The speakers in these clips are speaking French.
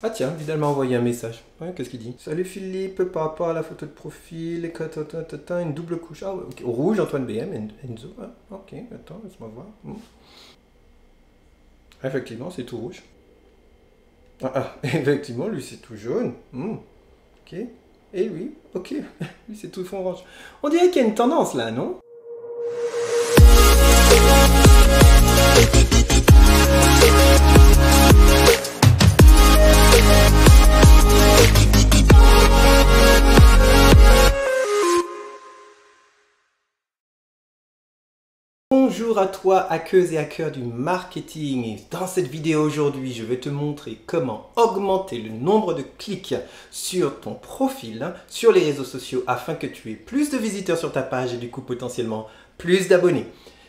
Ah tiens, Vidal m'a envoyé un message. Ouais, qu'est-ce qu'il dit? Salut Philippe, par rapport à la photo de profil, une double couche. Ah ouais, ok. Rouge, Antoine BM, Enzo. Ah, ok, attends, laisse-moi voir. Effectivement, c'est tout rouge. Effectivement, lui c'est tout jaune. Ok. Et lui, ok. Lui c'est tout fond orange. On dirait qu'il y a une tendance là, non? Bonjour à toi, hackeuse et hacker du marketing. Et dans cette vidéo aujourd'hui, je vais te montrer comment augmenter le nombre de clics sur ton profil, sur les réseaux sociaux, afin que tu aies plus de visiteurs sur ta page et du coup potentiellement plus d'abonnés.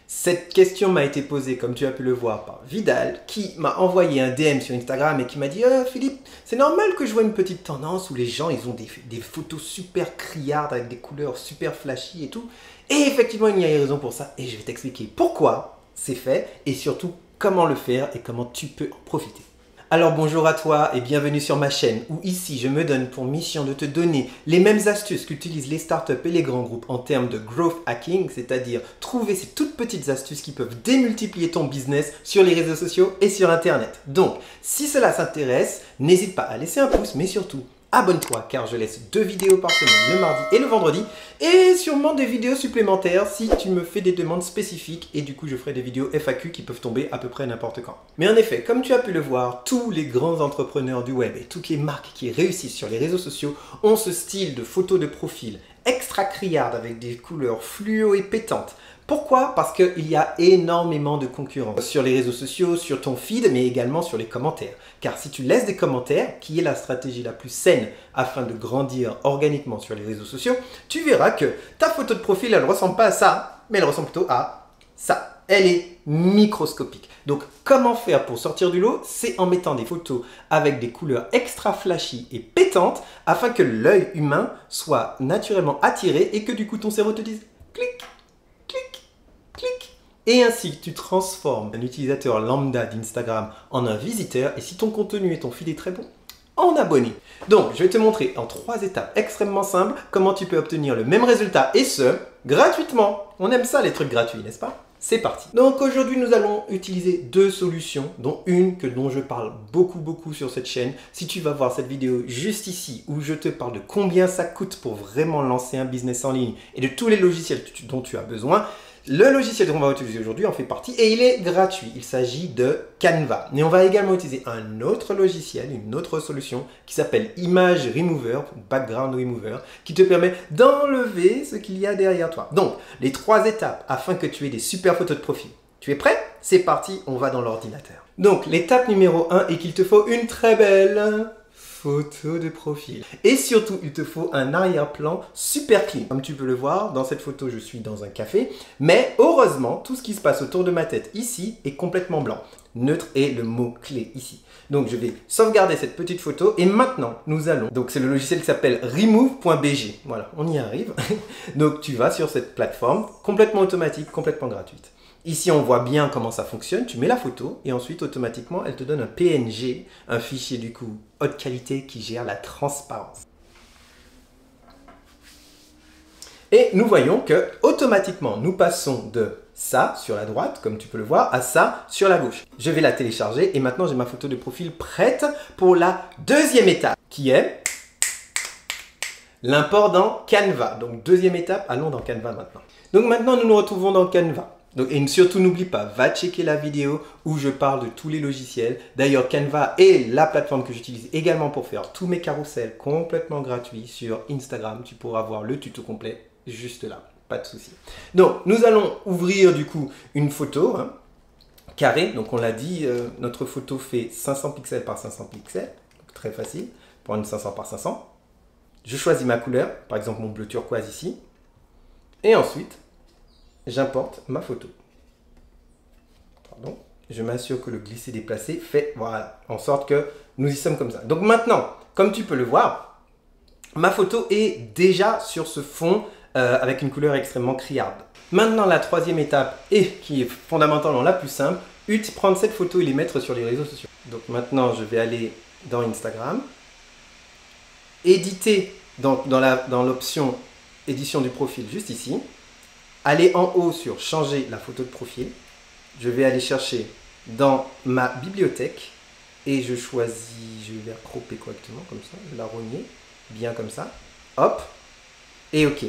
Cette question m'a été posée, comme tu as pu le voir, par Vidal, qui m'a envoyé un DM sur Instagram et qui m'a dit Philippe, c'est normal que je vois une petite tendance où les gens ils ont des photos super criardes avec des couleurs super flashy et tout. Et effectivement, il y a une raison pour ça et je vais t'expliquer pourquoi c'est fait et surtout comment le faire et comment tu peux en profiter. Alors bonjour à toi et bienvenue sur ma chaîne où ici je me donne pour mission de te donner les mêmes astuces qu'utilisent les startups et les grands groupes en termes de growth hacking, c'est-à-dire trouver ces toutes petites astuces qui peuvent démultiplier ton business sur les réseaux sociaux et sur internet. Donc si cela s'intéresse, n'hésite pas à laisser un pouce mais surtout abonne-toi car je laisse 2 vidéos par semaine le mardi et le vendredi et sûrement des vidéos supplémentaires si tu me fais des demandes spécifiques et du coup je ferai des vidéos FAQ qui peuvent tomber à peu près n'importe quand. Mais en effet, comme tu as pu le voir, tous les grands entrepreneurs du web et toutes les marques qui réussissent sur les réseaux sociaux ont ce style de photo de profil extra criarde avec des couleurs fluo et pétantes. Pourquoi? Parce qu'il y a énormément de concurrence sur les réseaux sociaux, sur ton feed, mais également sur les commentaires. Car si tu laisses des commentaires, qui est la stratégie la plus saine afin de grandir organiquement sur les réseaux sociaux, tu verras que ta photo de profil, elle ne ressemble pas à ça, mais elle ressemble plutôt à ça. Elle est microscopique. Donc, comment faire pour sortir du lot? C'est en mettant des photos avec des couleurs extra flashy et pétantes afin que l'œil humain soit naturellement attiré et que du coup ton cerveau te dise clic. Clic. Et ainsi, tu transformes un utilisateur lambda d'Instagram en un visiteur et si ton contenu et ton feed est très bon, en abonné. Donc, je vais te montrer en 3 étapes extrêmement simples comment tu peux obtenir le même résultat et ce, gratuitement. On aime ça les trucs gratuits, n'est-ce pas? C'est parti. Donc aujourd'hui, nous allons utiliser 2 solutions, dont une dont je parle beaucoup sur cette chaîne. Si tu vas voir cette vidéo juste ici, où je te parle de combien ça coûte pour vraiment lancer un business en ligne et de tous les logiciels dont tu as besoin, le logiciel qu'on va utiliser aujourd'hui en fait partie et il est gratuit. Il s'agit de Canva. Mais on va également utiliser un autre logiciel, une autre solution qui s'appelle Image Remover, Background Remover, qui te permet d'enlever ce qu'il y a derrière toi. Donc, les 3 étapes afin que tu aies des super photos de profil. Tu es prêt? C'est parti, on va dans l'ordinateur. Donc, l'étape numéro 1 est qu'il te faut une très belle photo de profil. Et surtout, il te faut un arrière-plan super clean. Comme tu peux le voir, dans cette photo, je suis dans un café. Mais heureusement, tout ce qui se passe autour de ma tête ici est complètement blanc. Neutre est le mot-clé ici. Donc, je vais sauvegarder cette petite photo. Et maintenant, nous allons... Donc, c'est le logiciel qui s'appelle remove.bg. Voilà, on y arrive. Donc, tu vas sur cette plateforme, complètement automatique, complètement gratuite. Ici, on voit bien comment ça fonctionne. Tu mets la photo et ensuite, automatiquement, elle te donne un PNG, un fichier du coup haute qualité qui gère la transparence. Et nous voyons que automatiquement, nous passons de ça sur la droite, comme tu peux le voir, à ça sur la gauche. Je vais la télécharger et maintenant, j'ai ma photo de profil prête pour la 2e étape qui est l'import dans Canva. Donc, 2e étape, allons dans Canva maintenant. Donc maintenant, nous nous retrouvons dans Canva. Donc, et surtout, n'oublie pas, va checker la vidéo où je parle de tous les logiciels. D'ailleurs, Canva est la plateforme que j'utilise également pour faire tous mes carousels complètement gratuits sur Instagram. Tu pourras voir le tuto complet juste là, pas de souci. Donc, nous allons ouvrir du coup une photo carrée. Donc, on l'a dit, notre photo fait 500 pixels par 500 pixels. Donc, très facile, prendre 500 par 500. Je choisis ma couleur, par exemple mon bleu turquoise ici. Et ensuite, j'importe ma photo. Pardon. Je m'assure que le glisser-déplacer fait, voilà, en sorte que nous y sommes comme ça. Donc maintenant, comme tu peux le voir, ma photo est déjà sur ce fond avec une couleur extrêmement criarde. Maintenant, la 3e étape, et qui est fondamentalement la plus simple, prendre cette photo et les mettre sur les réseaux sociaux. Donc maintenant, je vais aller dans Instagram, éditer dans l'option édition du profil juste ici, aller en haut sur changer la photo de profil, je vais aller chercher dans ma bibliothèque et je choisis, je vais la cropper correctement comme ça, je vais la rogner bien comme ça, hop, et ok.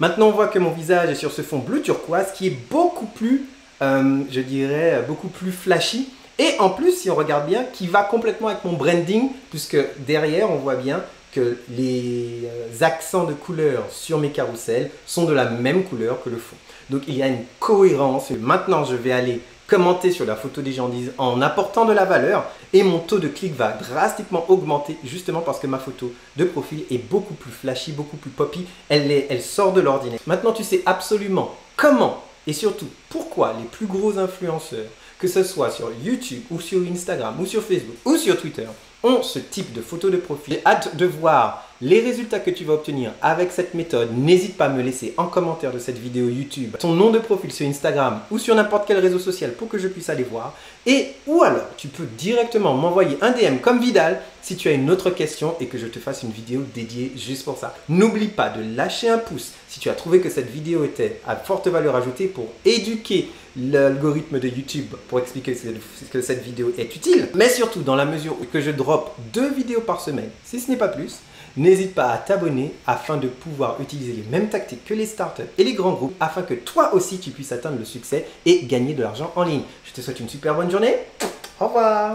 Maintenant on voit que mon visage est sur ce fond bleu turquoise qui est beaucoup plus, je dirais, beaucoup plus flashy. Et en plus, si on regarde bien, qui va complètement avec mon branding, puisque derrière, on voit bien que les accents de couleur sur mes carousels sont de la même couleur que le fond. Donc, il y a une cohérence. Maintenant, je vais aller commenter sur la photo des gens en apportant de la valeur et mon taux de clic va drastiquement augmenter justement parce que ma photo de profil est beaucoup plus flashy, beaucoup plus poppy. Elle sort de l'ordinaire. Maintenant, tu sais absolument comment et surtout pourquoi les plus gros influenceurs, que ce soit sur YouTube ou sur Instagram ou sur Facebook ou sur Twitter, ont ce type de photo de profil. J'ai hâte de voir les résultats que tu vas obtenir avec cette méthode. N'hésite pas à me laisser en commentaire de cette vidéo YouTube ton nom de profil sur Instagram ou sur n'importe quel réseau social pour que je puisse aller voir. Ou alors, tu peux directement m'envoyer un DM comme Vidal si tu as une autre question et que je te fasse une vidéo dédiée juste pour ça. N'oublie pas de lâcher un pouce si tu as trouvé que cette vidéo était à forte valeur ajoutée pour éduquer l'algorithme de YouTube pour expliquer que cette vidéo est utile. Mais surtout, dans la mesure où je drop 2 vidéos par semaine, si ce n'est pas plus, n'hésite pas à t'abonner afin de pouvoir utiliser les mêmes tactiques que les startups et les grands groupes afin que toi aussi tu puisses atteindre le succès et gagner de l'argent en ligne. Je te souhaite une super bonne journée. Au revoir.